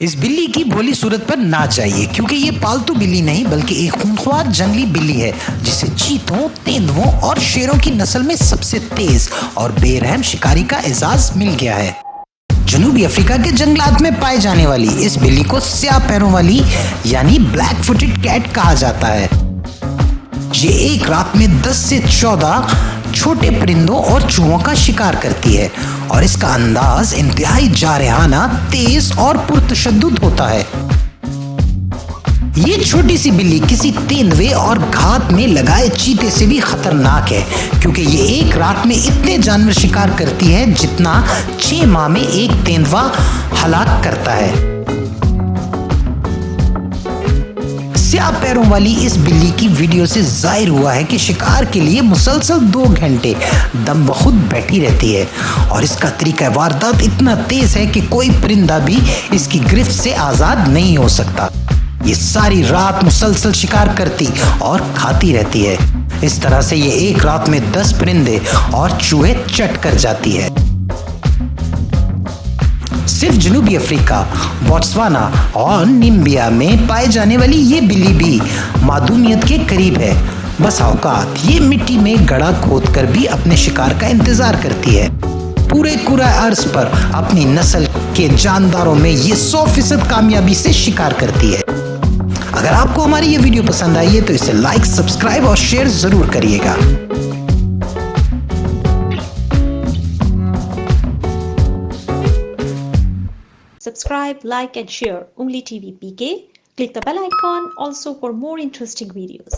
इस बिल्ली की भोली सूरत पर ना जाइए क्योंकि ये पालतू बिल्ली नहीं बल्कि एक खूंखार जंगली बिल्ली है जिसे चीतों, तेंदुओं और शेरों की नस्ल में सबसे तेज और बेरहम शिकारी का एजाज मिल गया है। जनूबी अफ्रीका के जंगलात में पाई जाने वाली इस बिल्ली को स्याह पैरों वाली यानी ब्लैक फुटेड कैट कहा जाता है। ये एक रात में 10 से 14 छोटे परिंदों और चूहों का शिकार करती है और इसका अंदाज इंतहाई जारहाना, तेज और पुरतशद्दुद होता है। ये छोटी सी बिल्ली किसी तेंदुए और घात में लगाए चीते से भी खतरनाक है क्योंकि ये एक रात में इतने जानवर शिकार करती है जितना 6 माह में एक तेंदुआ हलाक करता है। स्याह पैरों वाली इस बिल्ली की वीडियो से जाहिर हुआ है कि शिकार के लिए मुसलसल 2 घंटे दम बखुद बैठी रहती है और इसका तरीका वारदात इतना तेज है कि कोई परिंदा भी इसकी गिरफ्त से आजाद नहीं हो सकता। ये सारी रात मुसलसल शिकार करती और खाती रहती है। इस तरह से ये एक रात में 10 परिंदे और चूहे चट कर जाती है। सिर्फ जनूबी अफ्रीका, बोत्सवाना और नामीबिया में पाए जाने वाली ये बिल्ली भी मादूमियत के करीब है। बस औकात ये मिट्टी में गड्ढा खोद कर भी अपने शिकार का इंतजार करती है। पूरे कुरा अर्ज पर अपनी नस्ल के जानदारों में ये 100% कामयाबी से शिकार करती है। अगर आपको हमारी ये वीडियो पसंद आई है तो इसे लाइक, सब्सक्राइब और शेयर जरूर करिएगा। Subscribe, like and share Ungli TV PK. Click the bell icon also for more interesting videos.